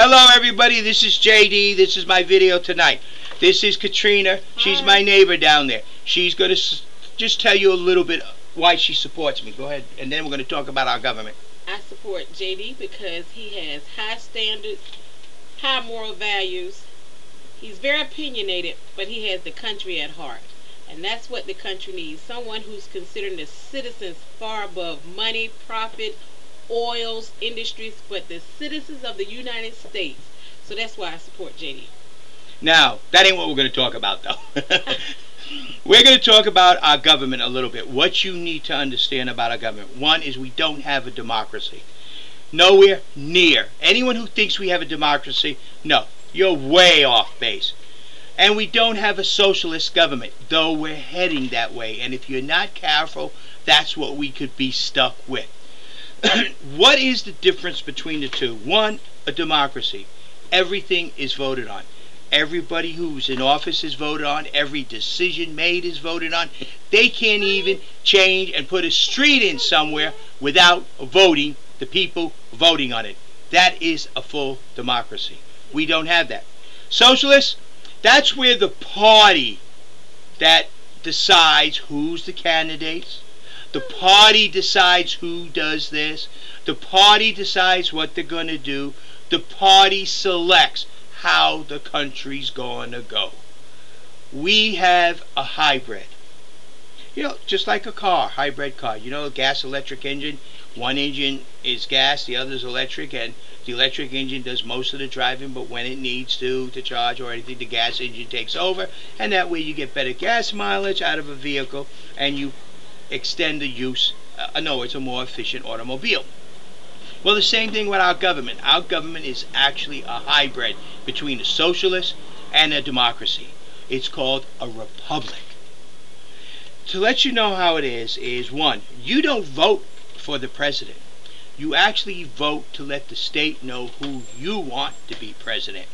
Hello everybody, this is JD. This is my video tonight. This is Katrina. She's my neighbor down there. She's going to just tell you a little bit why she supports me. Go ahead, and then we're going to talk about our government. I support JD because he has high standards, high moral values. He's very opinionated, but he has the country at heart. And that's what the country needs. Someone who's considering the citizens far above money, profit, oils, industries, but the citizens of the United States. So that's why I support JD. Now, that ain't what we're going to talk about, though. We're going to talk about our government a little bit. What you need to understand about our government. One is we don't have a democracy. Nowhere near. Anyone who thinks we have a democracy, no, you're way off base. And we don't have a socialist government, though we're heading that way. And if you're not careful, that's what we could be stuck with. What is the difference between the two? One, a democracy. Everything is voted on. Everybody who's in office is voted on. Every decision made is voted on. They can't even change and put a street in somewhere without voting, the people voting on it. That is a full democracy. We don't have that. Socialists, that's where the party that decides who's the candidates. The party decides who does this. The party decides what they're going to do. The party selects how the country's going to go. We have a hybrid. You know, just like a car, hybrid car. You know, a gas-electric engine. One engine is gas, the other is electric, and the electric engine does most of the driving, but when it needs to charge or anything, the gas engine takes over, and that way you get better gas mileage out of a vehicle, and you extend the use. It's a more efficient automobile. Well, the same thing with our government. Our government is actually a hybrid between a socialist and a democracy. It's called a republic. To let you know how it is one, you don't vote for the president. You actually vote to let the state know who you want to be president.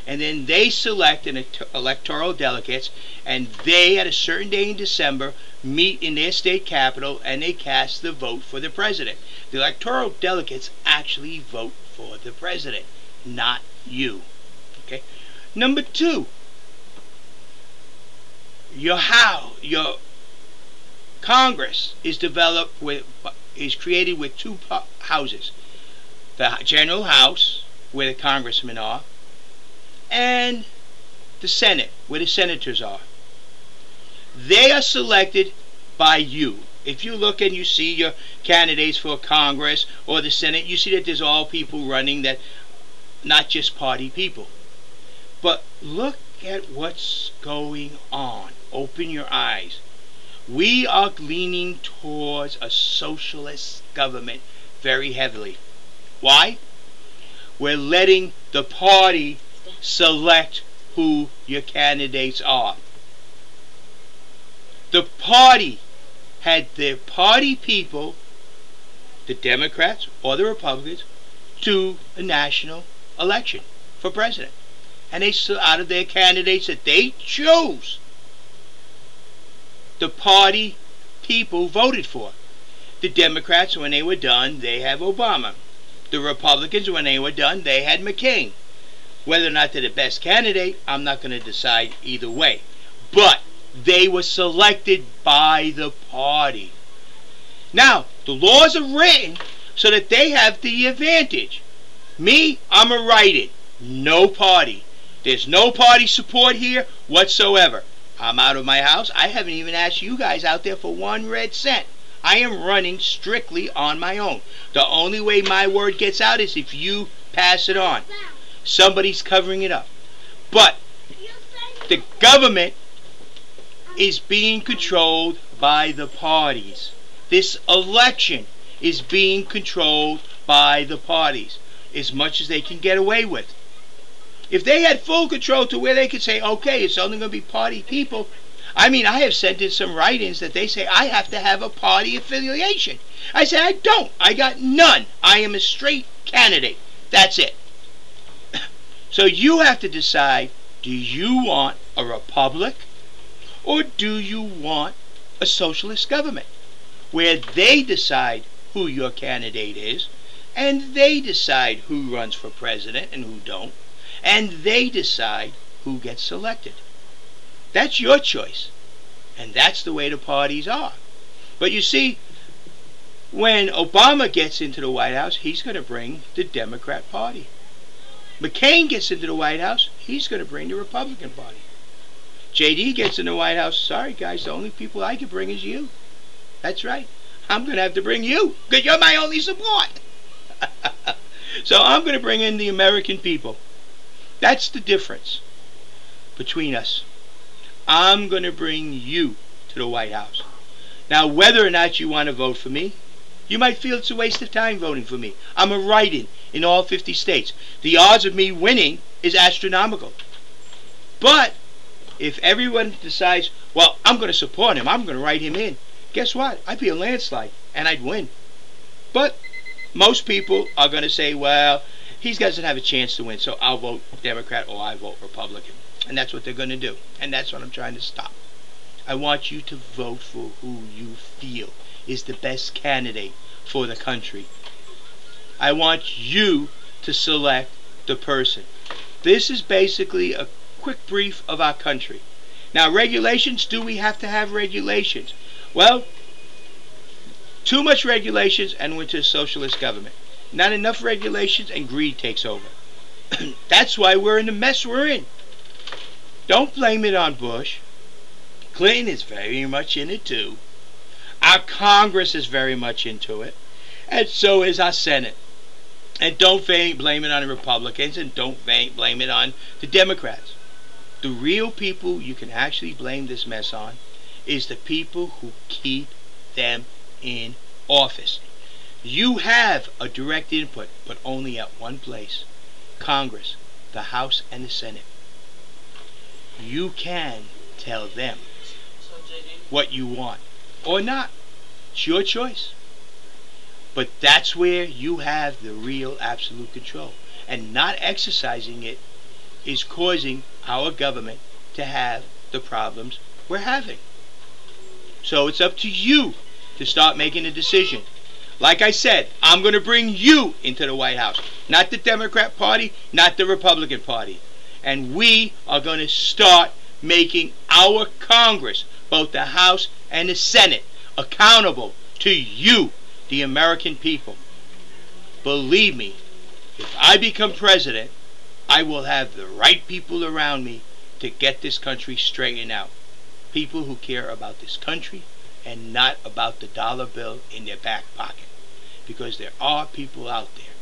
And then they select an electoral delegates, and they, at a certain day in December, meet in their state capital, and they cast the vote for the president. The electoral delegates actually vote for the president, not you. Okay. Number two, your Congress is created with two houses: the General House, where the congressmen are, and the Senate, where the senators are. They are selected by you. If you look and you see your candidates for Congress or the Senate, you see that there's all people running, that not just party people. But look at what's going on. Open your eyes. We are leaning towards a socialist government very heavily. Why? We're letting the party select who your candidates are. The party had their party people, the Democrats or the Republicans, do a national election for president. And they, out of their candidates that they chose, the party people voted for. The Democrats, when they were done, they have Obama. The Republicans, when they were done, they had McCain. Whether or not they're the best candidate, I'm not going to decide either way. But they were selected by the party. Now, the laws are written so that they have the advantage. Me, I'm a write-in. No party. There's no party support here whatsoever. I'm out of my house. I haven't even asked you guys out there for 1 red cent. I am running strictly on my own. The only way my word gets out is if you pass it on. Somebody's covering it up. But the government is being controlled by the parties. This election is being controlled by the parties as much as they can get away with. If they had full control to where they could say, okay, it's only going to be party people. I mean, I have sent in some write-ins that they say I have to have a party affiliation. I say I don't. I got none. I am a straight candidate. That's it. So you have to decide, do you want a republic or do you want a socialist government where they decide who your candidate is And they decide who runs for president and who don't. And they decide who gets selected. That's your choice. And that's the way the parties are. But you see, when Obama gets into the White House, he's going to bring the Democrat Party. McCain gets into the White House, he's going to bring the Republican Party. JD gets in the White House, sorry guys, the only people I can bring is you. That's right. I'm going to have to bring you, because you're my only support. So I'm going to bring in the American people. That's the difference between us. I'm going to bring you to the White House. Now, whether or not you want to vote for me, you might feel it's a waste of time voting for me. I'm a write-in in all 50 states. The odds of me winning is astronomical. But if everyone decides, well, I'm going to support him, I'm going to write him in, guess what? I'd be a landslide, and I'd win. But most people are going to say, well, he doesn't have a chance to win, so I'll vote Democrat or I vote Republican. And that's what they're going to do. And that's what I'm trying to stop. I want you to vote for who you feel is the best candidate for the country. I want you to select the person. This is basically a quick brief of our country. Now, regulations, do we have to have regulations? Well, too much regulations and we're to a socialist government. Not enough regulations and greed takes over. That's why we're in the mess we're in. Don't blame it on Bush. Clinton is very much in it too. Our Congress is very much into it. And so is our Senate. And don't blame it on the Republicans, and don't blame it on the Democrats. The real people you can actually blame this mess on is the people who keep them in office. You have a direct input, but only at one place. Congress, the House, and the Senate. You can tell them what you want or not. It's your choice. But that's where you have the real absolute control. And not exercising it is causing our government to have the problems we're having. So it's up to you to start making a decision. Like I said, I'm going to bring you into the White House. Not the Democrat Party, not the Republican Party. And we are going to start making our Congress, both the House and the Senate, accountable to you, the American people. Believe me, if I become president, I will have the right people around me to get this country straightened out. People who care about this country and not about the dollar bill in their back pocket. Because there are people out there.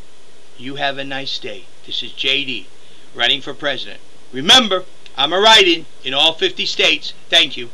You have a nice day. This is JD, running for president. Remember, I'm a write-in in all 50 states. Thank you.